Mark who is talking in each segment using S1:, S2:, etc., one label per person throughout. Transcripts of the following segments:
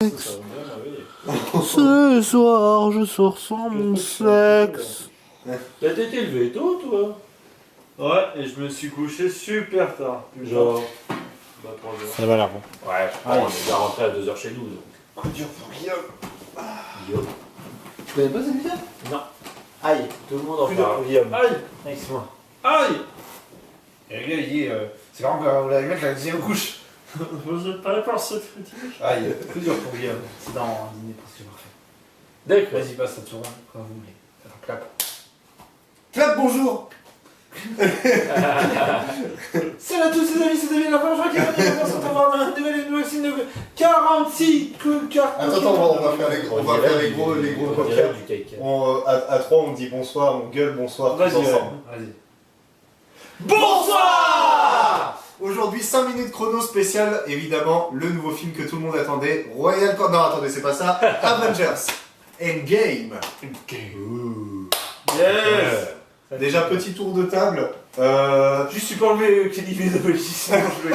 S1: Ce soir, je sors sans mon sexe.
S2: T'as été levé tôt, toi?
S3: Ouais, et je me suis couché super tard.
S2: Genre.
S3: Bah, 3 heures.
S1: Ça va l'air bon.
S2: Ouais, je crois qu'on est déjà rentré à 2h chez nous. Donc.
S3: Coup dur pour Guillaume.
S2: Guillaume.
S4: Tu connais pas cette musique?
S2: Non.
S4: Aïe.
S2: Tout le monde en
S3: Coup dur
S2: parle.
S3: pour Guillaume. Aïe.
S4: Laisse-moi.
S3: Aïe.
S4: Et le gars, il dit, c'est quand vous l'avez mettre la deuxième couche.
S3: Vous êtes pas là par cette critique?
S4: Aïe. Coup dur pour Guillaume. C'est dans un dîner presque parfait.
S2: D'accord.
S4: Vas-y, passe, ça tourne quand vous voulez. Alors, clap.
S5: Clap, bonjour.
S4: Salut à tous, les amis, c'est David, la première fois qu'il va venir se retrouver dans un nouvel unboxing de 46 cartes.
S5: Attends, on va faire les gros
S2: On
S5: podcasts.
S2: dirait du cake.
S5: À 3, on dit bonsoir, on gueule bonsoir tous
S4: Vas-y,
S5: ensemble.
S4: vas-y.
S5: Bonsoir. Aujourd'hui, 5 minutes chrono spécial, évidemment, le nouveau film que tout le monde attendait, Royal Court. Non, attendez, c'est pas ça. Avengers Endgame.
S4: Yes.
S5: Déjà, petit tour de table.
S4: Juste, tu peux enlever Kelly Vedovich, sinon je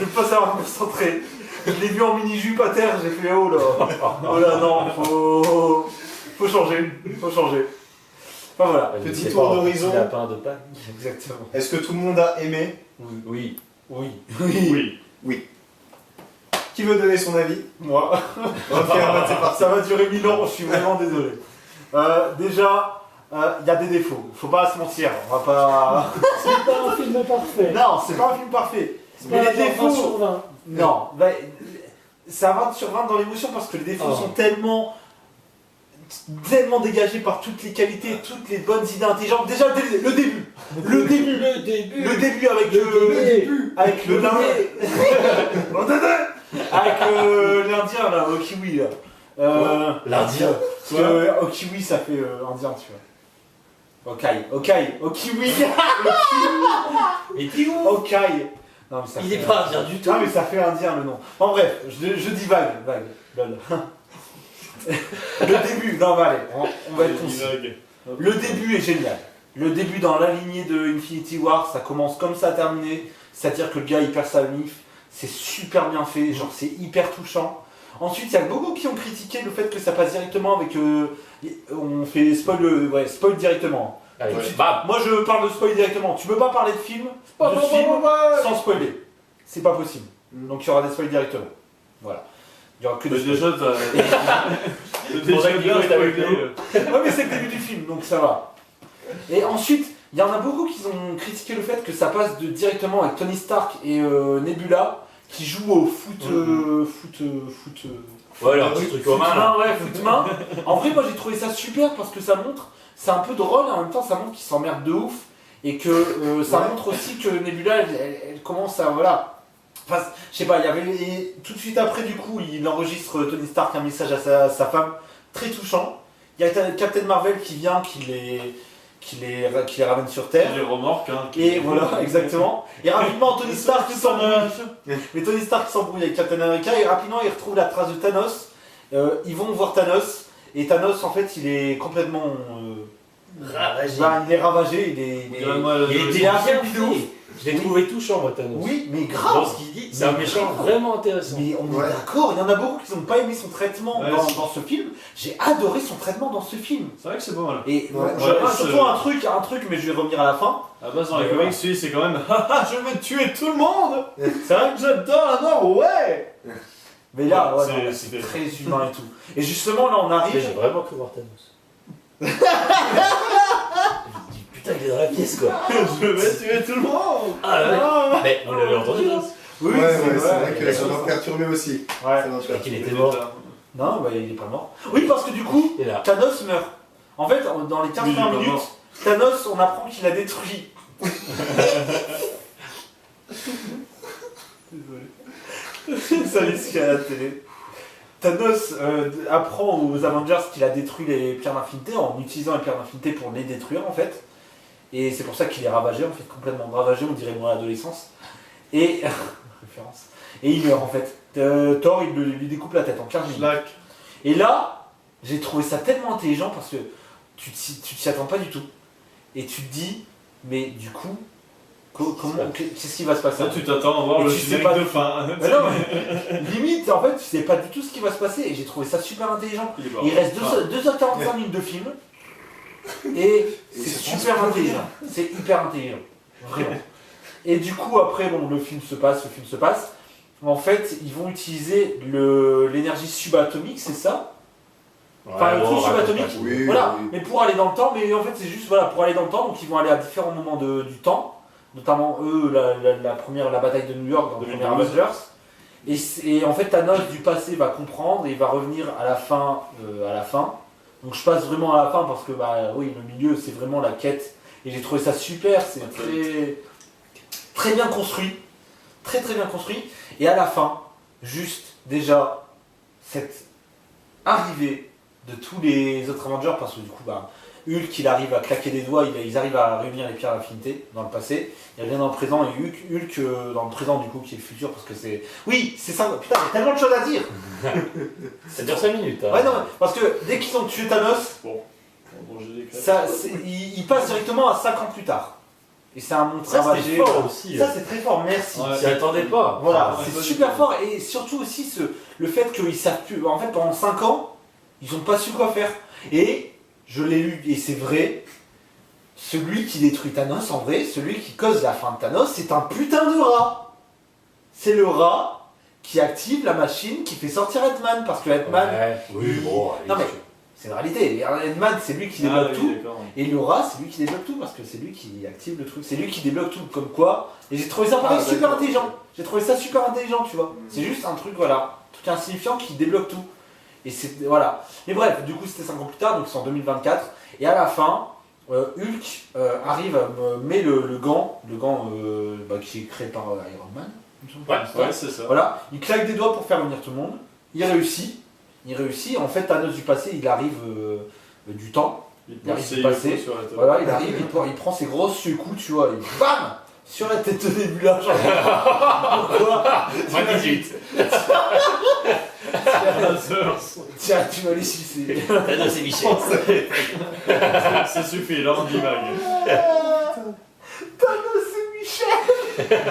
S4: veux pas savoir me concentrer. Je l'ai vu en mini-jupe à terre, j'ai fait oh là. Oh là, non, faut changer. Enfin voilà.
S5: Petit tour d'horizon.
S2: Lapin de Pâques.
S4: Exactement.
S5: Est-ce que tout le monde a aimé?
S2: Oui.
S3: Oui.
S5: Qui veut donner son avis?
S4: Moi.
S5: Ok, c'est parti.
S4: Ça va durer 1000 ans, je suis vraiment désolé. Déjà, il y a des défauts, faut pas se mentir, on va pas...
S6: C'est pas un film parfait.
S4: Non, c'est pas un film parfait.
S6: C'est
S4: Mais
S6: pas
S4: les
S6: un
S4: défauts...
S6: 20 sur 20.
S4: Non, bah, c'est un 20 sur 20 dans l'émotion parce que les défauts sont tellement dégagés par toutes les qualités, toutes les bonnes idées intelligentes. Déjà, le début avec avec le avec l'Indien là, au kiwi là.
S2: L'Indien.
S4: Parce que au kiwi ça fait indien, tu vois. Au kiwi.
S2: Et qui où
S4: Ok. Non, mais ça
S2: Il
S4: fait-
S2: est pas indien du tout.
S4: Non mais ça fait indien le nom. En bref, je dis vague. Lol. Le début, non bah allez, on va être concis. Le début est génial. Le début dans la lignée de Infinity War, ça commence comme ça à terminer. C'est-à-dire que le gars il perd sa mif. C'est super bien fait, genre c'est hyper touchant. Ensuite, il y a beaucoup qui ont critiqué le fait que ça passe directement avec... on fait spoil directement.
S2: Allez,
S4: Tout de suite.
S2: bam.
S4: Moi je parle de spoil directement. Tu peux pas parler de film, sans spoiler. C'est pas possible. Donc il y aura des spoils directement. Voilà. Il y aura que des spoils.
S3: Déjà,
S2: C'est pour ça que Nico est avec nous.
S4: Ouais mais c'est le début du film, donc ça va. Et ensuite, il y en a beaucoup qui ont critiqué le fait que ça passe directement avec Tony Stark et Nebula qui jouent au foot.
S2: Ouais, leur petit truc aux mains là.
S4: Foot-main. En vrai, moi j'ai trouvé ça super parce que ça montre, c'est un peu drôle et en même temps ça montre qu'ils s'emmerdent de ouf et que ça montre aussi que Nebula elle commence à. Voilà. Enfin, je sais pas, il y avait. Et tout de suite après, du coup, il enregistre Tony Stark un message à sa femme très touchant. Il y a Captain Marvel qui vient, qui les ramène sur Terre.
S3: les remorques, hein.
S4: Et voilà, exactement. Et rapidement, Tony Stark s'embrouille. Mais Tony Stark s'embrouille avec Captain America et rapidement, il retrouve la trace de Thanos. Ils vont voir Thanos. Et Thanos, en fait, il est complètement.
S2: Ravagé.
S4: Il est ravagé.
S2: Il était bien vidéo. Je l'ai trouvé touchant, moi, Thanos.
S4: Oui, mais
S2: Dans
S4: grave.
S2: ce qu'il dit, c'est un méchant vraiment intéressant.
S4: Mais on est d'accord, il y en a beaucoup qui n'ont pas aimé son traitement
S3: Ouais,
S4: dans ce film. J'ai adoré son traitement dans ce film.
S3: C'est vrai que c'est pas mal.
S4: Et
S3: c'est-
S4: surtout un truc, mais je vais revenir à la fin.
S3: À base, dans les
S4: Ouais.
S3: comics, celui, c'est quand même haha, je vais tuer tout le monde. C'est vrai que j'adore la mort, ouais.
S4: Mais là,
S3: Ouais,
S4: ouais, non, là,
S3: c'est-
S4: c'est très humain et tout. Et justement, là, on arrive.
S2: J'ai vraiment cru voir Thanos. Je me dis, putain, il est dans la pièce quoi.
S3: Je vais tuer tout le monde.
S2: Ah ouais. Mais vous l'avez entendu là?
S4: Oui,
S5: Ouais,
S4: c'est
S5: c'est vrai que
S4: Ouais.
S5: ça m'a perturbé aussi.
S4: Ouais.
S5: Ça m'a
S2: Je crois qu'il
S5: perturbé.
S2: était mort.
S4: Non, bah, il est pas mort. Oui, parce que du coup,
S2: Et là.
S4: Thanos meurt. En fait, dans les 15
S3: Oui, il est
S4: premières
S3: pas
S4: minutes,
S3: mort.
S4: Thanos, on apprend qu'il a détruit. Désolé. Ça laisse qu'il y a à la télé. Thanos apprend aux Avengers qu'il a détruit les pierres d'infinité en utilisant les pierres d'infinité pour les détruire en fait. Et c'est pour ça qu'il est ravagé, en fait, complètement ravagé, on dirait moi à l'adolescence. Et. référence. Et il meurt en fait. Thor, il lui découpe la tête en 15 minutes.
S3: Slack.
S4: Et là, j'ai trouvé ça tellement intelligent parce que tu t'y attends pas du tout. Et tu te dis, mais du coup, qu'est-ce qui va se passer?
S3: Ça, tu t'attends à voir
S4: Et
S3: le
S4: tu sais
S3: générique
S4: pas-
S3: de fin.
S4: Mais non, mais limite, en fait, tu sais pas du tout ce qui va se passer et j'ai trouvé ça super intelligent.
S3: Il est mort.
S4: Il reste 2h45 minutes de film et c'est super intelligent. C'est hyper intelligent. Vraiment. Et du coup, après, bon, le film se passe. En fait, ils vont utiliser l'énergie subatomique, c'est ça? Enfin, le truc subatomique,
S5: Oui,
S4: voilà,
S5: oui.
S4: mais pour aller dans le temps, mais en fait, c'est juste voilà, pour aller dans le temps, donc ils vont aller à différents moments du temps, notamment eux, la bataille de New York dans le premier
S3: 2012.
S4: Avengers. Et en fait, Thanos du passé va comprendre et il va revenir à la fin. Donc je passe vraiment à la fin parce que, bah oui, le milieu, c'est vraiment la quête. Et j'ai trouvé ça super, c'est très bien construit. Très bien construit. Et à la fin, juste déjà, cette arrivée de tous les autres Avengers, parce que du coup, bah, Hulk, il arrive à claquer des doigts, ils arrivent à réunir les pierres d'infinité dans le passé. Il revient dans le présent et Hulk dans le présent, du coup, qui est le futur, parce que c'est... Oui, c'est ça, putain, il y a tellement de choses à dire.
S2: Ça dure 5 minutes. Hein.
S4: Ouais, non, parce que dès qu'ils ont tué Thanos,
S3: Bon, j'ai des crêpes.
S4: il passe directement à 5 ans plus tard. Et c'est un monde
S2: Ça,
S4: ravagé.
S2: c'était fort aussi.
S4: Ça, c'est très fort, merci.
S3: Ouais.
S2: S'y attendait pas.
S4: Voilà,
S3: Ah,
S4: c'est
S3: ouais,
S4: super
S3: pas du
S4: fort et surtout aussi le fait qu'ils savent plus. En fait, pendant 5 ans, ils n'ont pas su quoi faire. Et je l'ai lu et c'est vrai, celui qui détruit Thanos, en vrai, celui qui cause la fin de Thanos, c'est un putain de rat. C'est le rat qui active la machine qui fait sortir Ant-Man parce que Ant-Man,
S2: Ouais, oui, bon. allez,
S4: Non, mais c'est une réalité. Ant-Man, c'est lui qui débloque tout.
S3: d'accord.
S4: Et le rat, c'est lui qui débloque tout parce que c'est lui qui active le truc. C'est lui qui débloque tout. Comme quoi. Et j'ai trouvé ça pareil, super
S5: d'accord.
S4: intelligent. J'ai trouvé ça super intelligent, tu vois. C'est juste un truc, voilà. Truc insignifiant qui débloque tout. Et c'est. Voilà. Mais bref, du coup, c'était 5 ans plus tard, donc c'est en 2024. Et à la fin, Hulk arrive, met le gant qui est créé par Iron Man. il me semble,
S3: Ouais,
S4: c'est ça.
S3: ouais, c'est ça.
S4: Voilà. Il claque des doigts pour faire venir tout le monde. Il réussit. En fait, Thanos du passé, il arrive du temps.
S3: Il
S4: arrive
S3: pousse
S4: du
S3: et
S4: passé.
S3: il faut sur la table.
S4: Voilà, il arrive, il prend ses grosses secoues, tu vois, et BAM sur la tête de Nebula. Genre, pourquoi
S2: Moins 18.
S4: Tiens, tu vas les sucer.
S2: Thanos et Michel.
S3: Ça suffit, là on divague.
S4: Thanos et Michel.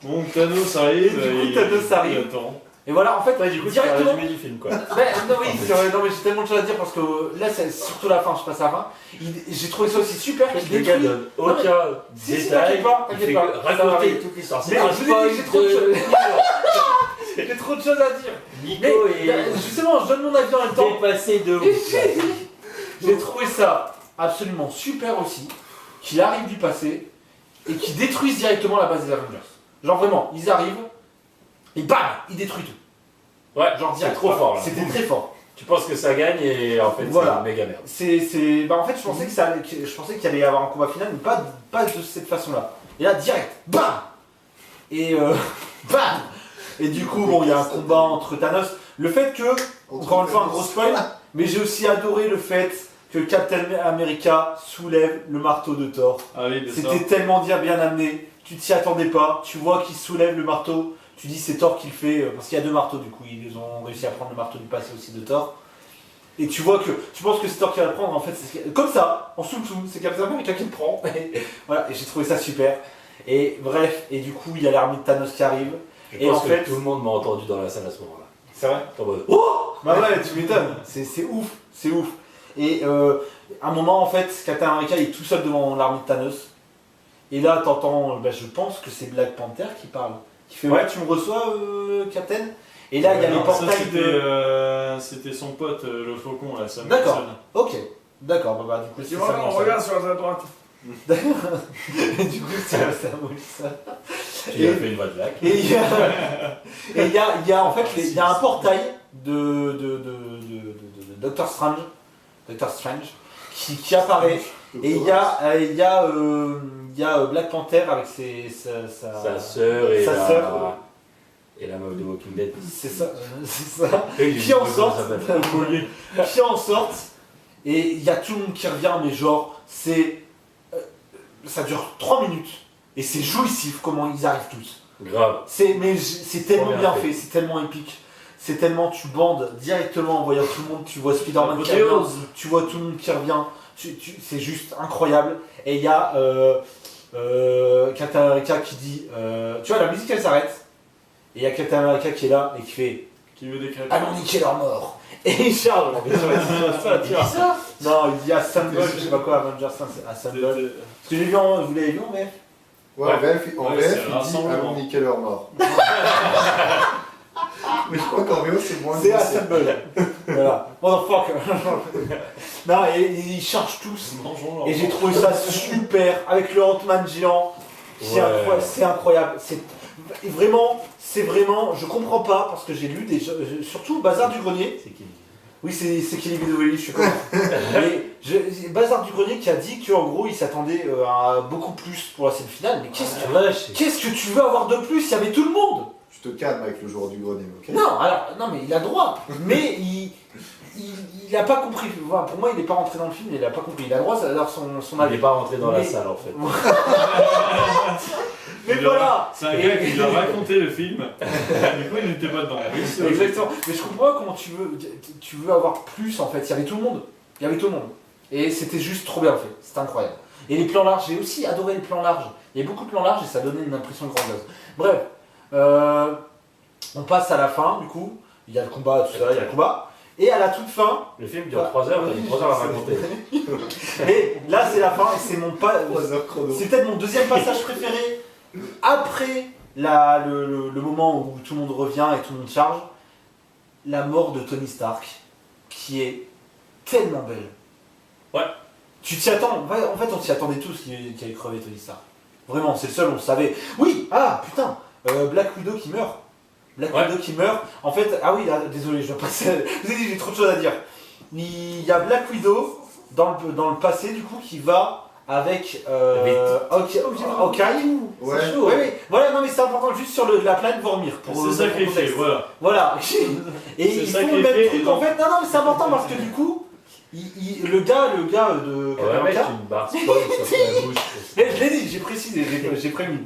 S3: Bon, Thanos arrive.
S4: Et du coup, Thanos arrive.
S3: Il attend.
S4: Et voilà, en fait,
S2: Ouais, du coup, c'est un
S4: directement.
S2: résumé du film, quoi.
S4: Non, oui, c'est vrai, non, mais j'ai tellement de choses à dire parce que là, c'est surtout la fin, je passe à la fin. J'ai trouvé ça aussi super qu'il
S2: Le gars
S4: détruit.
S2: donne
S4: Non, mais-
S2: aucun
S4: Si,
S2: détail.
S4: t'inquiète
S2: Il
S4: pas,
S2: fait
S4: ça va
S2: raconter
S4: arriver.
S2: toute l'histoire.
S4: Mais
S2: C'est un
S4: je vous ai dit, j'ai trop de
S2: spoil
S4: J'ai trop de choses à dire.
S2: Nico
S4: Mais
S2: est
S4: justement, je donne mon avis en même temps.
S2: dépassé de ouf.
S4: J'ai trouvé ça absolument super aussi, qu'il arrive du passé et qu'il détruise directement la base des Avengers. Genre vraiment, ils arrivent et bam, ils détruisent tout.
S2: Ouais,
S4: Genre
S2: c'est
S4: direct.
S2: trop fort là.
S4: C'était très fort.
S2: Tu penses que ça gagne et en fait
S4: Voilà.
S2: c'est une méga merde.
S4: Bah en fait, je pensais qu'il allait y avoir un combat final, mais pas de cette façon-là. Et là, direct, bam. Et bam. Et du coup, bon, il y a un combat entre Thanos. Le fait que, encore une fois, un gros spoil, mais j'ai aussi adoré le fait que Captain America soulève le marteau de Thor.
S3: Ah oui, de ça.
S4: C'était tellement bien amené, tu t'y attendais pas, tu vois qu'il soulève le marteau, tu dis c'est Thor qui le fait, parce qu'il y a 2 marteaux du coup, ils ont réussi à prendre le marteau du passé aussi de Thor. Et tu vois que, tu penses que c'est Thor qui va le prendre, en fait c'est comme ça, en soum-soum, c'est Captain America qui le prend. Voilà, et j'ai trouvé ça super. Et bref, et du coup il y a l'armée de Thanos qui arrive.
S2: Je
S4: Et
S2: pense
S4: en
S2: que
S4: fait-
S2: tout le monde m'a entendu dans la salle à ce moment-là.
S4: C'est vrai.
S2: En mode,
S4: Bah ouais, tu m'étonnes, c'est ouf, c'est ouf. Et à un moment en fait, Captain America il est tout seul devant l'armée de Thanos. Et là t'entends, bah, je pense que c'est Black Panther qui parle. Qui fait ouais, tu me reçois Captain. Et là il y a les
S3: Non,
S4: portails
S3: ça,
S4: de...
S3: c'était son pote, le faucon, là, Sam
S4: D'accord.
S3: Wilson.
S4: Ok, d'accord, bah du coup c'est ça.
S3: sur la droite.
S4: Et du coup c'est ça.
S2: tu lui as fait une vraie blague.
S4: Et il y a en fait il y a un portail de Doctor Strange qui apparaît et il y a Black Panther avec
S2: Sa sœur et
S4: sa
S2: la...
S4: sœur.
S2: Et la meuf de Walking Dead.
S4: c'est ça
S2: Et
S4: qui en
S2: comment
S4: sortent
S2: ça s'appelle
S4: qui en sortent et il y a tout le monde qui revient mais genre c'est ça dure 3 minutes et c'est jouissif comment ils arrivent tous.
S2: Grave.
S4: C'est tellement
S2: Trop
S4: bien
S2: bien
S4: fait, c'est tellement épique, c'est tellement tu bandes directement en voyant tout le monde, tu vois Spider-Man qui revient, tu vois tout le monde qui revient, c'est juste incroyable. Et il y a Captain America qui dit, tu vois la musique elle s'arrête, Et il y a Captain America qui est là et qui fait
S3: Qui veut des crêpes.
S4: allons niquer leur mort. Et il charge. Il dit ça. Non, il dit Assemble, je sais pas quoi, Avengers Assemble. Parce que j'ai vu vous l'avez vu en VF?
S5: Ouais, en VF,
S3: Ouais,
S5: il
S3: c'est un
S5: dit
S3: rassemblement.
S5: allons niquer leur mort. Mais je crois qu'en VO c'est moins
S4: C'est
S5: bien.
S4: Assemble. Voilà. Motherfucker. Non, et ils chargent tous.
S3: Mangeons leur
S4: Et j'ai trouvé ça super avec le Ant-Man géant. C'est
S2: Ouais.
S4: incroyable. C'est incroyable. C'est vraiment. Je comprends pas parce que j'ai lu des. Surtout Bazar du Grenier.
S2: C'est qui?
S4: Oui, c'est Kelly Bidoueli, je suis content. Mais Bazar du Grenier qui a dit qu'en gros il s'attendait à beaucoup plus pour la scène finale. Mais qu'est-ce que tu veux avoir de plus? Il y avait tout le monde.
S5: Je te calme avec le joueur du grenier, ok?
S4: Non, alors, non, mais il a droit. Mais il a pas compris. Voilà, pour moi, il n'est pas rentré dans le film, il a pas compris. Il a droit d'avoir son
S2: Il
S4: avis.
S2: n'est pas rentré dans la
S4: Mais-
S2: salle en fait.
S4: Mais
S3: Il
S4: voilà.
S3: C'est un gars qui lui a raconté le film. Du coup, il n'était pas dedans. Oui, c'est
S4: Exactement. Mais je comprends pas comment tu veux avoir plus en fait. Il y avait tout le monde. Il y avait tout le monde. Et c'était juste trop bien fait. C'était incroyable. Et les plans larges, j'ai aussi adoré les plans larges. Il y a beaucoup de plans larges et ça donnait une impression grandiose. Bref, on passe à la fin du coup. Il y a le combat, tout ça, il y a le combat. Et à la toute fin,
S2: Le film dure 3 heures, t'as mis 3 heures à raconter.
S4: et là c'est la fin et c'est mon pas.
S5: 3 heures chrono.
S4: C'est peut-être mon deuxième passage préféré. Après le moment où tout le monde revient et tout le monde charge, la mort de Tony Stark, qui est tellement belle.
S2: Ouais.
S4: Tu t'y attends, en fait on s'y attendait tous qu'il allait crever Tony Stark. Vraiment, c'est le seul, on le savait. Oui, ah putain, Black Widow qui meurt. Widow qui meurt. En fait, ah oui, là, désolé, je dois passer. Je vous ai dit, j'ai trop de choses à dire. Il y a Black Widow dans le passé, du coup, qui va avec Hawkeye.
S5: Ouais.
S4: Oui, voilà, non mais c'est important, juste sur la planète Vormir.
S3: C'est sacrifié, voilà.
S4: Voilà. Et
S3: C'est
S4: ils
S3: ça
S4: font
S3: qui
S4: le
S3: est
S4: même
S3: fait,
S4: truc
S3: et
S4: en
S3: donc-
S4: fait. Non, mais c'est important parce que du coup, le gars de
S2: Ouais,
S4: Captain
S2: mec,
S4: America,
S2: une barre spoil sur la bouche.
S4: mais je l'ai dit, j'ai précisé, j'ai prévenu.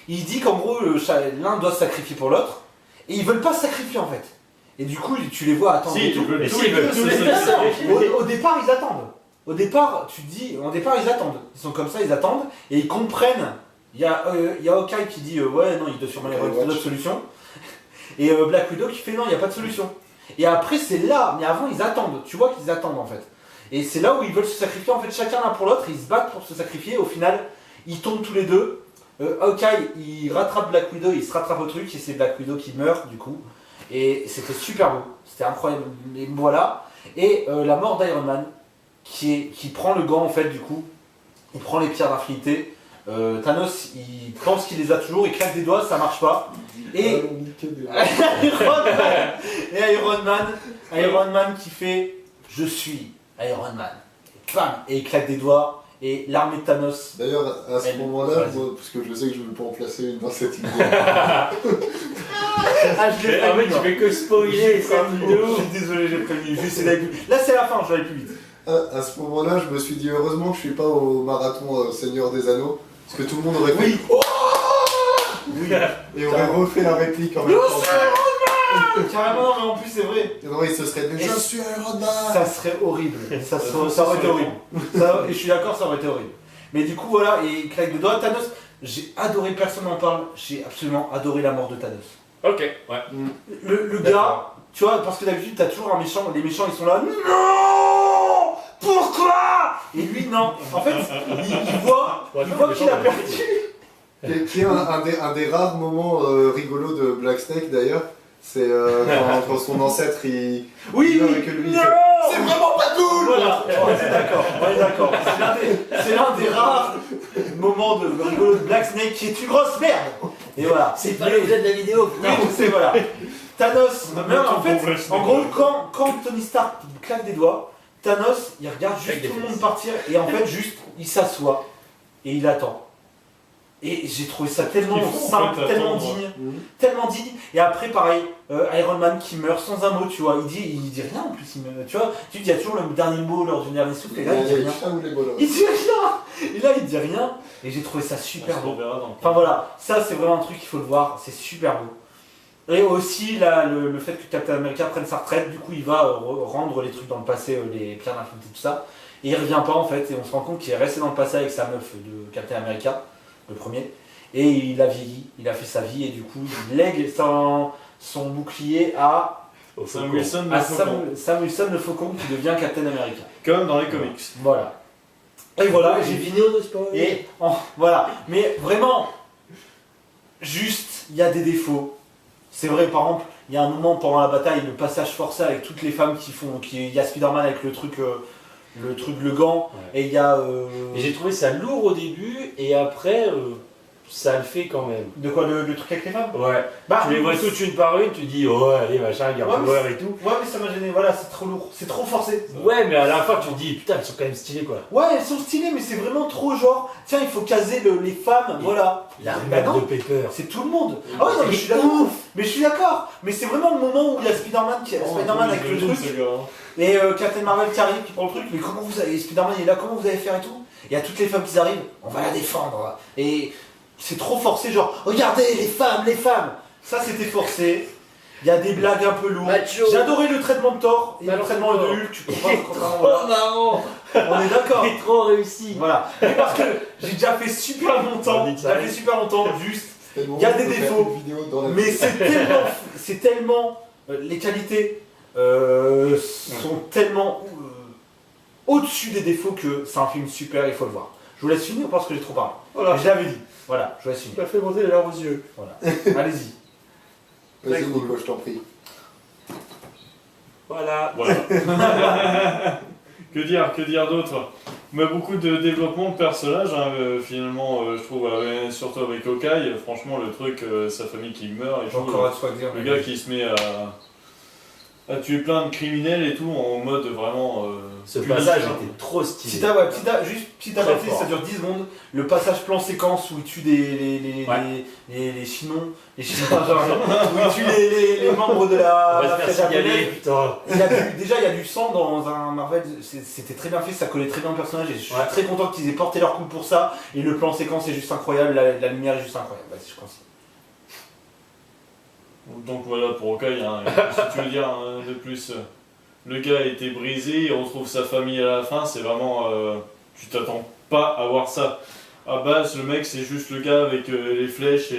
S4: Il dit qu'en gros, l'un doit se sacrifier pour l'autre, et ils veulent pas se sacrifier en fait. Et du coup, tu les vois attendre.
S3: Si,
S4: et
S3: tu
S4: tout.
S3: peux
S2: Mais
S3: tous
S2: si,
S3: les
S2: ils
S3: deux
S2: veulent
S3: se
S2: tous les
S4: Mais
S3: sacrifier.
S4: non, au départ, ils attendent. Au départ, tu te dis, au départ, ils attendent. Ils sont comme ça, ils attendent, et ils comprennent. Il y a Hawkeye qui dit, ouais, non, il doit sûrement y avoir une autre solution. Et Black Widow qui fait, non, il n'y a pas de solution. Et après, c'est là, mais avant, ils attendent. Tu vois qu'ils attendent en fait. Et c'est là où ils veulent se sacrifier, en fait, chacun l'un pour l'autre, ils se battent pour se sacrifier. Au final, ils tombent tous les deux. Hawkeye, il rattrape Black Widow, il se rattrape au truc, et c'est Black Widow qui meurt, du coup. Et c'était super beau, c'était incroyable. Et voilà. Et la mort d'Iron Man, qui prend le gant, en fait, du coup. Il prend les pierres d'infinité. Thanos, il pense qu'il les a toujours, il claque des doigts, ça marche pas. Et
S5: Allons niquer des-
S4: Iron Man qui fait je suis Iron Man. Et bam, et il claque des doigts et l'armée de Thanos.
S5: D'ailleurs, à ce
S4: Elle-
S5: moment-là,
S4: vas-y.
S5: moi, parce que je sais que je ne vais pas en placer une dans cette idée.
S4: Ah, je l'ai
S2: Mais en fait,
S4: prévenu,
S2: tu fais que spoiler cette vidéo.
S4: Je suis désolé, j'ai prévenu. Je vais essayer d'aller plus. Là, c'est la fin, je vais aller plus vite.
S5: À ce moment-là, je me suis dit heureusement que je suis pas au marathon Seigneur des Anneaux, parce que tout le monde aurait fait.
S4: Oui,
S5: Et aurait refait la réplique en même temps.
S4: carrément, non, mais en plus, c'est vrai.
S5: Et non, il se serait dit
S4: Et
S5: je suis Iron Man.
S4: Ça serait horrible. Ça aurait été horrible. Et je suis d'accord, ça aurait été horrible. Mais du coup, voilà, et il claque des doigts. Thanos, j'ai adoré, personne n'en parle. J'ai absolument adoré la mort de Thanos.
S2: Ok, ouais.
S4: Le gars, tu vois, parce que d'habitude, t'as toujours un méchant, les méchants ils sont là, non, pourquoi? Et lui, non. En fait, il voit qu'il a perdu.
S5: Qui est un des rares moments rigolos de Black Snake d'ailleurs. C'est quand son ancêtre il.
S4: Oui,
S5: il meurt
S4: oui,
S5: et que lui, il
S4: non.
S5: fait, c'est vraiment pas cool.
S4: Voilà, on est d'accord, on est d'accord. C'est l'un des rares moments de rigolo de Black Snake qui est une grosse merde. Et voilà.
S2: C'est pas l'objet de la vidéo,
S4: Oui, je sais, voilà. Thanos,
S3: On a
S4: mais
S3: pas
S4: en
S3: tout
S4: fait,
S3: pour Black Snake.
S4: en gros, quand Tony Stark claque des doigts, Thanos, il regarde juste
S2: Claque des
S4: tout le monde
S2: fesses.
S4: partir et en fait, juste, il s'assoit et il attend. Et j'ai trouvé ça tellement
S3: Il faut, en
S4: simple,
S3: fait,
S4: tellement
S3: attendre.
S4: digne,
S5: Mhm.
S4: tellement digne. Et après, pareil, Iron Man qui meurt sans un mot, tu vois. Il dit rien en plus, tu vois. Tu dis, il y a toujours le dernier mot lors du dernier souffle, et là, il dit
S5: Les
S4: rien.
S5: chats ou les bolos.
S4: Il dit rien. Et là, il dit rien. Et j'ai trouvé ça super
S3: On
S4: beau.
S3: verra dans.
S4: Enfin voilà, ça c'est vraiment un truc qu'il faut le voir, c'est super beau. Et aussi là, le fait que Captain America prenne sa retraite, du coup il va rendre les trucs dans le passé, les pierres d'infinité, tout ça. Et il revient pas en fait, et on se rend compte qu'il est resté dans le passé avec sa meuf de Captain America, le premier. Et il a vieilli, il a fait sa vie et du coup il lègue son bouclier à
S3: Sam Wilson le Faucon.
S4: Sam Wilson le Faucon qui devient Captain America.
S3: Comme dans les comics.
S4: Voilà. Et voilà, j'ai
S2: vidéo de spoil.
S4: Et voilà, mais vraiment, juste, il y a des défauts. C'est vrai, par exemple, il y a un moment pendant la bataille, le passage forcé avec toutes les femmes il y a Spider-Man avec le gant,
S2: Ouais.
S4: et il y a...
S2: Et j'ai trouvé ça lourd au début et après ça le fait quand même.
S4: De quoi, le truc avec les femmes?
S2: Ouais.
S4: Bah,
S2: Tu les vois toutes une par une, tu dis oh allez machin, il y a
S4: Ouais,
S2: un power
S4: mais
S2: et tout.
S4: Ouais, mais ça m'a gêné, voilà, c'est trop lourd, c'est trop forcé.
S2: Ouais, mais à la fin tu te dis putain, elles sont quand même stylées quoi.
S4: Ouais, elles sont stylées, mais c'est vraiment trop genre, tiens, il faut caser les femmes, voilà.
S2: La
S4: Bah
S2: merde
S4: non.
S2: de Pepper.
S4: C'est tout le monde. Ah ouais, non, mais je suis d'accord. Mais je suis d'accord. Mais c'est vraiment le moment où il y a Spider-Man avec le truc. Et Captain Marvel qui arrive, qui prend le truc. Mais comment vous allez. Spider-Man il est là, comment vous allez faire et tout. Il y a toutes les femmes qui arrivent. On va la défendre. Et c'est trop forcé, genre, regardez les femmes. Ça c'était forcé. Il y a des blagues un peu lourdes.
S2: Macho.
S4: J'ai adoré le traitement de Thor et le
S2: Alors,
S4: traitement de
S2: Thor.
S4: Hulk. Tu comprends
S2: Il est
S4: contrairement,
S2: trop
S4: voilà.
S2: marrant.
S4: On est d'accord.
S2: Il est trop réussi.
S4: Voilà. Mais parce que j'ai déjà fait super longtemps. Juste. Il y a des défauts, mais c'est tellement, les qualités sont tellement au-dessus des défauts que c'est un film super, il faut le voir. Je vous laisse finir parce que j'ai trop parlé.
S2: Voilà.
S4: Je l'avais dit. Voilà, je vous laisse
S2: Tu
S4: finir.
S2: m'as fait monter les larmes aux yeux.
S4: Voilà. Allez-y.
S5: Vas-y, Nico, je t'en prie.
S2: Voilà.
S3: Que dire d'autre? Mais beaucoup de développement de personnages, hein, finalement, je trouve, surtout avec Hawkeye, franchement, le truc, sa famille qui meurt, et
S4: J'ai encore un truc à dire.
S3: le gars qui se met à tuer plein de criminels et tout, en mode vraiment...
S2: Ce
S3: punition.
S2: passage était trop stylé.
S4: Juste petit
S2: Très
S4: aparté,
S2: fort.
S4: ça dure 10 secondes. Le passage plan séquence où il tue les chinons, où il tue les membres de
S2: On
S4: la
S2: va se
S4: fête
S2: faire signaler,
S4: japonaise.
S2: putain.
S4: Déjà, il y a du sang dans un Marvel, c'était très bien fait, ça collait très bien au personnage et je suis
S2: Ouais.
S4: très content qu'ils aient porté leur coup pour ça. Et le plan séquence est juste incroyable, la lumière est juste incroyable. Vas-y, je conseille.
S3: Donc voilà, pour Hawkeye, hein, si tu veux dire de plus, le gars a été brisé, il retrouve sa famille à la fin, c'est vraiment... tu t'attends pas à voir ça. À base, le mec, c'est juste le gars avec les flèches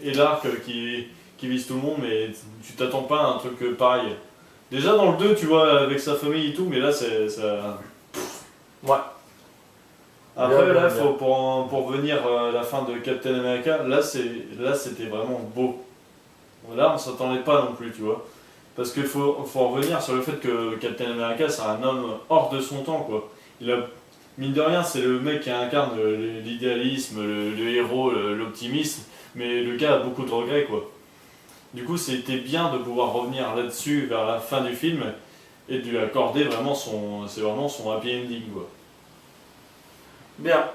S3: et l'arc qui vise tout le monde, mais tu t'attends pas à un truc pareil. Déjà dans le 2, tu vois, avec sa famille et tout, mais là, c'est... ça...
S2: Ouais.
S3: Après,
S2: Bien,
S3: là,
S2: bien.
S3: faut, pour venir à la fin de Captain America, là, c'était vraiment beau. Là, on s'attendait pas non plus, tu vois. Parce qu'il faut revenir sur le fait que Captain America, c'est un homme hors de son temps, quoi. Il a, mine de rien, c'est le mec qui incarne l'idéalisme, le héros, l'optimisme, mais le gars a beaucoup de regrets, quoi. Du coup, c'était bien de pouvoir revenir là-dessus vers la fin du film et de lui accorder vraiment c'est vraiment son happy ending, quoi.
S4: Bien.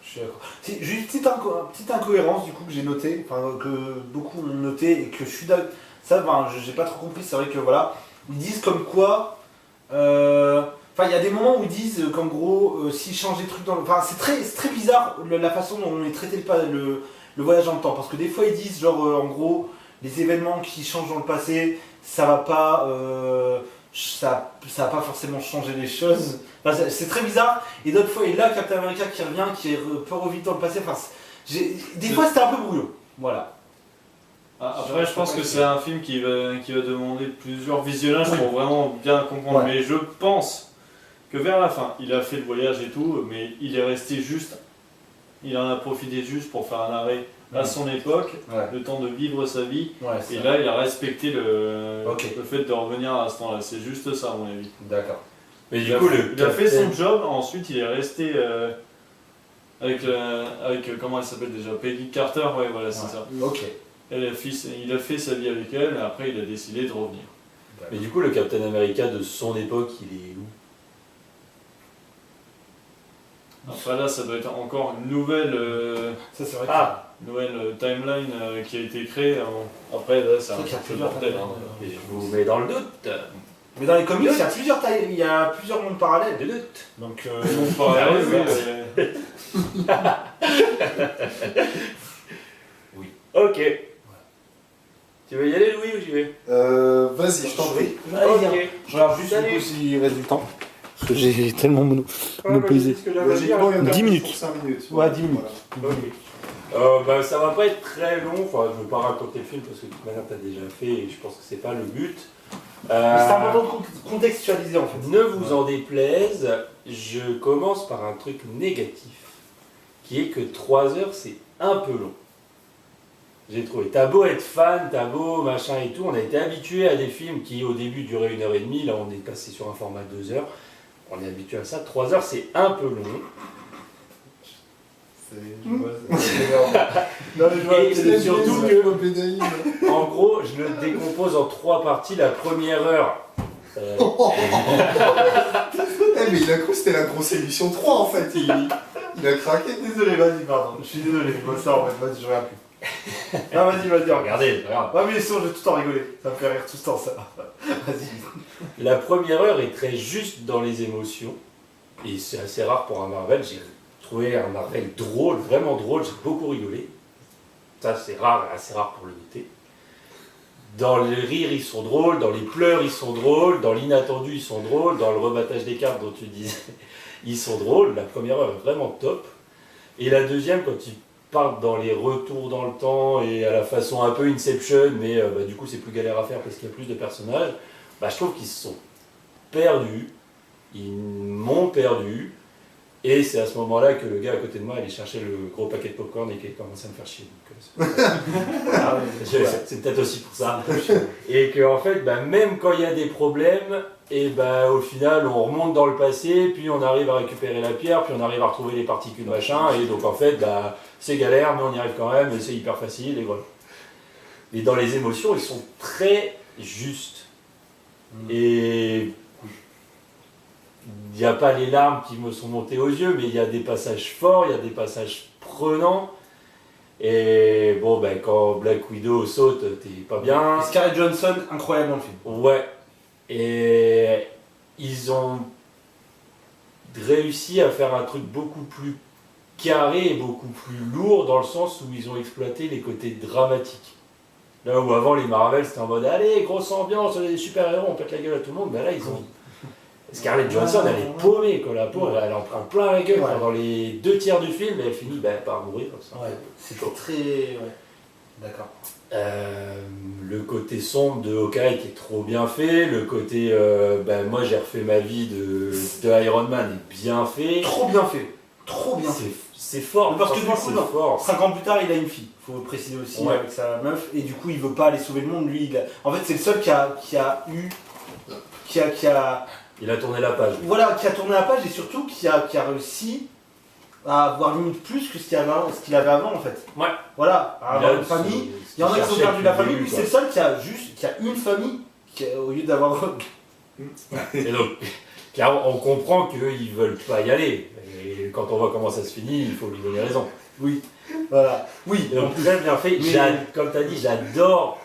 S4: Je suis d'accord. C'est juste une petite incohérence du coup que j'ai noté, enfin que beaucoup ont noté et que je suis d'accord. Ça, ben, j'ai pas trop compris. C'est vrai que voilà, ils disent comme quoi. Enfin, il y a des moments où ils disent qu'en gros, s'ils changent des trucs dans le. Enfin, c'est très bizarre la façon dont on est traité le voyage dans le temps. Parce que des fois, ils disent genre, en gros, les événements qui changent dans le passé, ça va pas. Ça va pas forcément changer les choses. Enfin, c'est très bizarre. Et d'autres fois, et là, Captain America qui revient, qui peut revivre dans le passé. Enfin, des fois, c'était un peu brouillon. Voilà.
S3: Après, je pense que c'est un film qui va demander plusieurs visionnages pour vraiment bien comprendre.
S4: Ouais.
S3: Mais je pense que vers la fin, il a fait le voyage et tout, mais il est resté juste. Il en a profité juste pour faire un arrêt à son époque,
S4: Ouais.
S3: le temps de vivre sa vie.
S4: Ouais,
S3: Et là, il a respecté le fait de revenir à ce temps-là. C'est juste ça, à mon avis.
S4: D'accord.
S2: Mais du coup,
S3: Il a fait son job, ensuite il est resté avec comment elle s'appelle déjà, Peggy Carter, ouais, voilà, c'est ça.
S4: Ok.
S3: Il a fait sa vie avec elle, et après il a décidé de revenir.
S2: Mais du coup, le Captain America de son époque, il est où?
S3: Après là, ça doit être encore une nouvelle,
S4: Ça, c'est vrai.
S3: nouvelle timeline qui a été créée. Après là, c'est un
S4: C'est vrai qu'il y a
S3: peu
S4: plusieurs
S3: bordel.
S4: timelines.
S2: Et je vous mets dans le doute.
S4: Mais dans les comics, il y a plusieurs mondes parallèles.
S2: Le doute.
S4: Donc,
S3: Bon, pareil,
S2: Oui. Ok. Tu veux y aller, Louis, ou j'y vais?
S5: Vas-y, je t'en prie.
S2: Ok.
S4: je regarde juste
S2: Salut.
S4: du coup s'il reste du temps. Parce que j'ai tellement monopolisé.
S5: Logiquement, il y en a
S4: 10 minutes.
S5: pour 5 minutes.
S4: Ouais, 10 minutes.
S5: Voilà.
S2: Ok. Ça va pas être très long, enfin, je veux pas raconter le film parce que de toute manière t'as déjà fait et je pense que c'est pas le but.
S4: C'est important de contextualiser en fait.
S2: Ne vous en déplaise, je commence par un truc négatif, qui est que 3 heures c'est un peu long. J'ai trouvé. T'as beau être fan, t'as beau machin et tout, on a été habitué à des films qui au début duraient 1h30, là on est passé sur un format de 2 heures. On est habitué à ça, 3 heures c'est un peu long. Et surtout que, en gros, je le décompose en 3 parties. La première heure.
S5: Eh mais il a cru que c'était la grosse émission 3 en fait, il a craqué.
S4: Désolé, vas-y, pardon. Je suis désolé, moi ça en fait, vas-y, je regarde plus. Non, vas-y, regarde.
S2: Regardez, regarde.
S4: Ouais, mais sinon, je vais tout le temps rigoler. Ça me fait rire tout le temps, ça. Vas-y.
S2: La première heure est très juste dans les émotions. Et c'est assez rare pour un Marvel. J'ai trouvé un Marvel drôle, vraiment drôle. J'ai beaucoup rigolé. Ça, c'est rare, assez rare pour le noter. Dans les rires, ils sont drôles. Dans les pleurs, ils sont drôles. Dans l'inattendu, ils sont drôles. Dans le rebattage des cartes dont tu disais, ils sont drôles. La première heure est vraiment top. Et la deuxième, quand ils partent dans les retours dans le temps et à la façon un peu Inception, mais du coup, c'est plus galère à faire parce qu'il y a plus de personnages, je trouve qu'ils se sont perdus. Ils m'ont perdu. Et c'est à ce moment-là que le gars à côté de moi allait chercher le gros paquet de popcorn et qu'il commençait à me faire chier. C'est peut-être aussi pour ça. Et que en fait, même quand il y a des problèmes, et au final on remonte dans le passé, puis on arrive à récupérer la pierre, puis on arrive à retrouver les particules machin, et donc en fait c'est galère, mais on y arrive quand même, et c'est hyper facile, et voilà. Et dans les émotions, ils sont très justes. Et il n'y a pas les larmes qui me sont montées aux yeux, mais il y a des passages forts, il y a des passages prenants. Et bon, quand Black Widow saute, t'es pas bien.
S4: Et Scarlett Johansson, incroyable dans le film.
S2: Ouais. Et ils ont réussi à faire un truc beaucoup plus carré et beaucoup plus lourd dans le sens où ils ont exploité les côtés dramatiques. Là où avant les Marvel c'était en mode allez, grosse ambiance, les super-héros, on pète la gueule à tout le monde, là ils ont. Scarlett Johansson, elle est paumée, quoi, la pauvre, elle en prend plein la gueule pendant les 2 tiers du film et elle finit par mourir comme ça.
S4: Ouais, c'est très. Ouais. D'accord.
S2: Le côté sombre de Hawkeye qui est trop bien fait, le côté moi j'ai refait ma vie de Iron Man est bien fait.
S4: Trop bien fait. Trop bien fait.
S2: C'est fort,
S4: parce que du coup,
S2: c'est fort.
S4: 5 ans plus tard, il a une fille, faut préciser aussi, avec sa meuf, et du coup, il veut pas aller sauver le monde. Lui, en fait, c'est le seul qui a
S2: Il a tourné la page.
S4: Voilà, qui a tourné la page et surtout qui a réussi à avoir limite plus que ce qu'il avait avant en fait.
S2: Ouais.
S4: Voilà, à avoir une famille. Il y en a qui ont perdu la famille, lui c'est le seul qui a une famille au lieu d'avoir.
S2: Et donc, clairement, on comprend qu'ils veulent pas y aller. Et quand on voit comment ça se finit, il faut lui donner raison.
S4: Oui. Voilà. Oui.
S2: Et donc très bien fait. Comme tu as dit, j'adore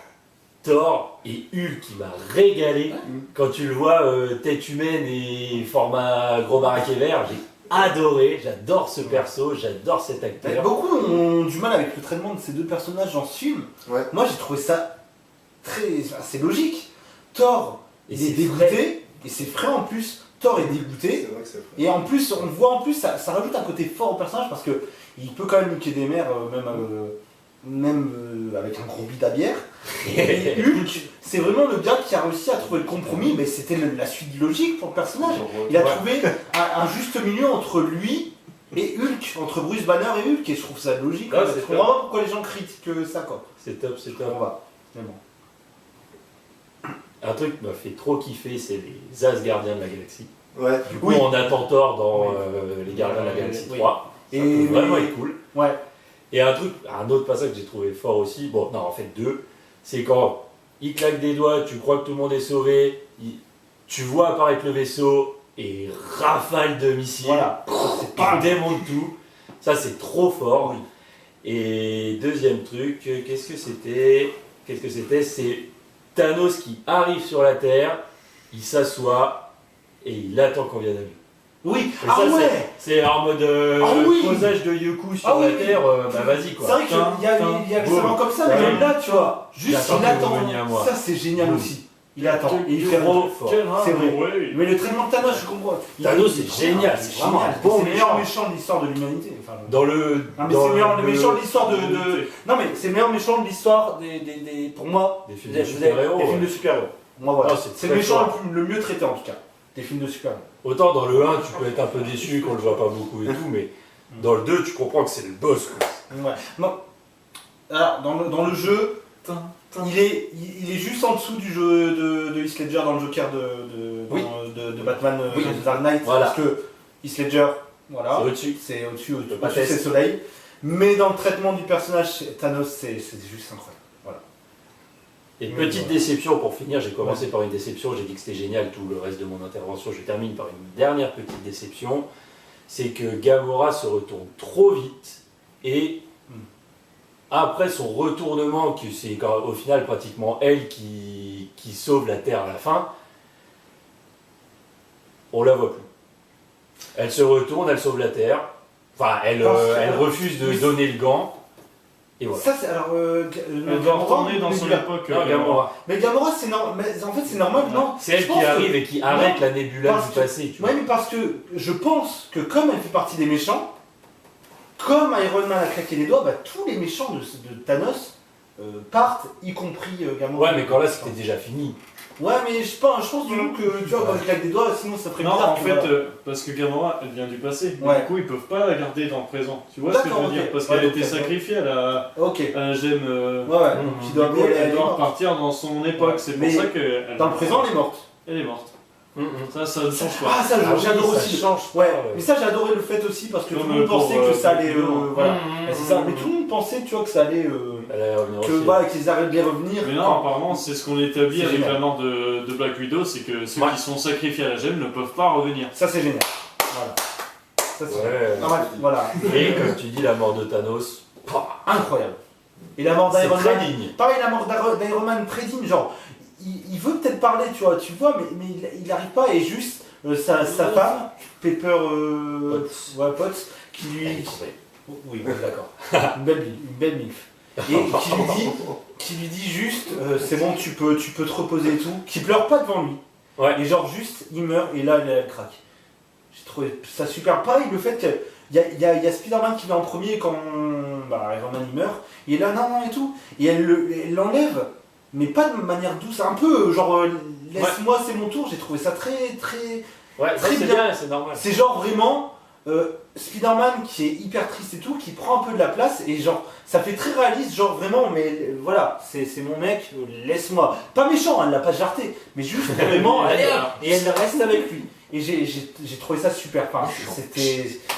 S2: Thor et Hulk qui m'a régalé. Quand tu le vois tête humaine et format gros baraquet vert, j'ai adoré, j'adore ce perso, j'adore cet acteur.
S4: Beaucoup ont du mal avec le traitement de ces deux personnages dans ce film.
S5: Ouais.
S4: Moi j'ai trouvé ça assez logique. Thor il est dégoûté et c'est frais en plus. Thor est dégoûté.
S5: C'est vrai que c'est frais.
S4: Et en plus, on voit en plus, ça rajoute un côté fort au personnage parce que il peut quand même niquer des mères, même avec un gros bide à bière. Et Hulk, c'est vraiment le gars qui a réussi à trouver le compromis, mais c'était la suite logique pour le personnage. Il a trouvé un juste milieu entre lui et Hulk, entre Bruce Banner et Hulk, et je trouve ça logique.
S2: Ouais,
S4: je comprends pas pourquoi les gens critiquent ça, quoi.
S2: C'est top, c'est top.
S4: On va. Mais bon.
S2: Un truc qui m'a fait trop kiffer, c'est les Asgardiens de la Galaxie.
S5: Ouais.
S2: Du coup, on attend Thor dans les Gardiens de la Galaxie 3. Ça peut vraiment être cool.
S4: Ouais.
S2: Et un autre passage que j'ai trouvé fort aussi, bon, non, en fait 2, c'est quand il claque des doigts, tu crois que tout le monde est sauvé, tu vois apparaître le vaisseau et rafale de missiles,
S4: Voilà.
S2: il démonte tout. Ça, c'est trop fort. Et deuxième truc, qu'est-ce que c'était? C'est Thanos qui arrive sur la Terre, il s'assoit et il attend qu'on vienne à lui.
S4: Oui,
S2: Et ça, c'est en mode posage de Yoku sur la Terre, vas-y quoi.
S4: C'est vrai qu'il y a ça comme ça, mais même là, tu vois, juste il attend. Ça, c'est génial aussi. Il attend. Et il fait
S2: trop
S4: trop
S2: fort.
S4: C'est vrai.
S3: Ouais.
S4: Mais le traitement de Thanos, je comprends.
S2: Thanos, c'est génial, c'est vraiment un bon
S4: C'est le meilleur
S2: méchant.
S4: méchant de l'histoire de l'humanité. Enfin,
S2: Dans le.
S4: non, mais
S2: dans
S4: c'est le meilleur
S2: le-
S4: méchant de l'histoire de. Non, mais c'est le meilleur méchant de l'histoire pour moi,
S2: Des films
S4: des
S2: de super-héros.
S4: des films
S2: ouais.
S4: de super-héros. Moi, voilà.
S2: Ah, c'est
S4: C'est
S2: très
S4: le méchant
S2: fort.
S4: le mieux traité en tout cas. Des films de super-héros.
S2: Autant dans le 1, tu peux être un peu déçu qu'on le voit pas beaucoup et tout, mais dans le 2, tu comprends que c'est le boss. Quoi.
S4: Ouais. Non. Alors, dans le jeu, il est juste en dessous du jeu de Heath Ledger dans le Joker
S2: Oui.
S4: de Batman
S2: Oui.
S4: The Dark Knight.
S2: Voilà.
S4: Parce que Heath Ledger, voilà,
S2: C'est au-dessus.
S4: c'est au-dessus,
S2: Le
S4: au-dessus
S2: Batman.
S4: c'est le soleil. Mais dans le traitement du personnage, Thanos, c'est juste incroyable. Voilà.
S2: Et
S4: Oui,
S2: petite
S4: voilà.
S2: déception pour finir, j'ai commencé par une déception, j'ai dit que c'était génial tout le reste de mon intervention, je termine par une dernière petite déception, c'est que Gamora se retourne trop vite et après son retournement, que c'est au final pratiquement elle qui sauve la Terre à la fin, on la voit plus. Elle se retourne, elle sauve la Terre, enfin elle refuse de donner le gant, et voilà.
S4: Ça, c'est alors.
S3: Elle doit retourner dans son époque.
S2: Non, Gamora.
S4: Mais Gamora, c'est normal. En fait, c'est normal, non?
S2: C'est elle
S4: Je pense
S2: qui
S4: que-
S2: arrive et qui arrête
S4: Non,
S2: la nébula
S4: parce
S2: du
S4: que-
S2: passé. Tu vois.
S4: Ouais, mais parce que je pense que comme elle fait partie des méchants, comme Iron Man a claqué les doigts, bah, tous les méchants de Thanos partent, y compris Gamora.
S2: Ouais, mais quand là c'était déjà fini.
S4: Ouais, mais je pense du coup que tu vois, quand il claque des doigts, sinon ça ferait
S3: Non,
S4: bizarre.
S3: en
S4: que
S3: fait,
S4: voilà.
S3: parce que Gamora, elle vient du passé.
S4: Ouais.
S3: Du coup, ils peuvent pas la garder dans le présent. Tu vois ce que je
S4: D'accord,
S3: veux dire?
S4: ok.
S3: Parce
S4: Ouais,
S3: qu'elle a
S4: donc
S3: été
S4: ça peut-
S3: sacrifiée à
S4: Ok.
S3: la gemme.
S4: Ouais, ouais.
S2: Mhm.
S4: Qui
S3: Du
S4: doit
S3: coup, elle doit
S4: morte.
S3: repartir dans son époque. C'est pour
S4: Mais
S3: ça qu'elle
S4: Dans le présent, elle est morte.
S3: elle est morte. Ça ne change pas.
S4: Ah, ça,
S2: Ah oui,
S4: j'adore
S2: ça
S4: aussi.
S2: change pas,
S4: Ouais,
S2: ouais.
S4: mais ça, j'ai adoré le fait aussi parce que
S3: Comme
S4: tout le monde
S3: pour,
S4: pensait que ça allait.
S3: Black Widow.
S4: Voilà.
S2: Mhm.
S4: Ouais, c'est ça. Mais tout le monde pensait, tu vois, que ça allait.
S2: Elle allait revenir
S4: Que
S2: aussi.
S4: voilà, qu'ils arrêtent de les revenir.
S3: Mais non,
S4: quand-
S3: apparemment, c'est ce qu'on établit
S4: C'est
S3: avec
S4: génial.
S3: la mort de Black Widow, c'est que ceux
S2: Ouais.
S3: qui sont sacrifiés à la gemme ne peuvent pas revenir.
S4: Ça, c'est génial. Voilà. Ça, c'est
S2: Ouais.
S4: Ah ouais, voilà.
S2: Et comme tu dis, la mort de Thanos,
S4: Incroyable. Et la mort
S2: c'est
S4: d'Iron
S2: très
S4: Man.
S2: digne.
S4: Pareil, la mort d'Iron Man très digne. Genre, il veut peut-être parler, tu vois, mais il n'arrive pas. Et juste, sa femme, Pepper ouais, Potts, qui lui. Oui, bon, d'accord. Une belle milf. Et qui lui dit juste, c'est bon, tu peux te reposer et tout. Qui pleure pas devant lui.
S2: Ouais.
S4: Et genre, juste, il meurt et là, elle craque. J'ai trouvé ça super. Pareil, le fait qu'il y a Spider-Man qui vient en premier quand Iron Man il meurt. Et là, non, et tout. Et elle l'enlève, mais pas de manière douce. Un peu, genre, laisse-moi, c'est mon tour. J'ai trouvé ça très, très.
S2: Ouais, ça
S4: Très
S2: c'est
S4: bien.
S2: bien, c'est normal.
S4: C'est genre vraiment Spider-Man qui est hyper triste et tout, qui prend un peu de la place et genre ça fait très réaliste, genre vraiment, mais voilà, c'est mon mec, laisse-moi. Pas méchant, elle l'a pas jarté, mais juste vraiment, allez hop, et elle reste avec lui. Et j'ai trouvé ça super, enfin,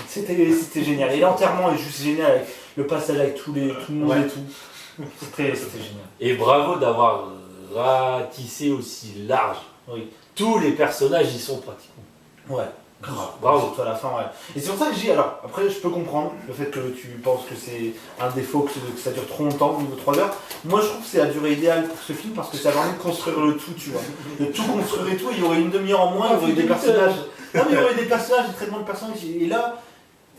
S4: c'était génial. Et l'enterrement est juste génial avec le passage avec tout le monde et tout. C'était génial.
S2: Et bravo d'avoir ratissé aussi large.
S4: Oui.
S2: Tous les personnages y sont pratiquement.
S4: Ouais.
S2: Bravo.
S4: Surtout à la fin, ouais. Et c'est pour ça que j'ai. Alors, après, je peux comprendre le fait que tu penses que c'est un défaut, que ça dure trop longtemps, au niveau 3 heures. Moi, je trouve que c'est la durée idéale pour ce film parce que ça permet de construire le tout, tu vois. De tout construire et tout. Il y aurait une demi-heure en moins, il y aurait des personnages. Non, mais il y aurait des personnages, des traitements de personnages. Et là,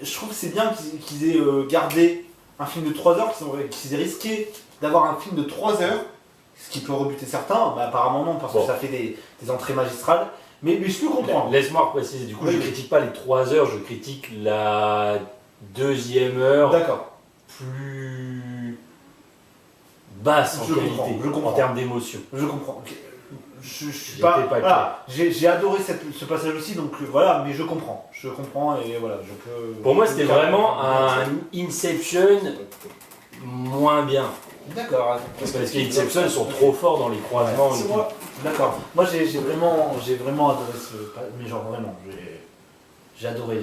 S4: je trouve que c'est bien qu'ils aient gardé un film de 3 heures, qu'ils aient risqué d'avoir un film de 3 heures, ce qui peut rebuter certains. Bah, apparemment, non, parce que ça fait des entrées magistrales. Mais je peux comprendre.
S2: Laisse-moi préciser, du coup,
S4: Oui.
S2: je critique pas les 3 heures, je critique la deuxième heure
S4: D'accord.
S2: plus basse en
S4: Je
S2: qualité,
S4: comprends, je comprends.
S2: en termes d'émotion.
S4: Je comprends. Ok. Je suis
S2: J'étais
S4: pas.
S2: pas
S4: Voilà. J'ai adoré ce passage aussi, donc voilà, mais je comprends. Je comprends et voilà, je peux.
S2: Pour moi, c'était
S4: je peux
S2: vraiment
S4: faire-
S2: un Inception moins bien.
S4: D'accord.
S2: Parce que les Inception sont trop forts dans les croisements.
S4: C'est
S2: et tout.
S4: moi. D'accord. Moi, j'ai vraiment adoré ce. Mais genre vraiment, j'ai adoré.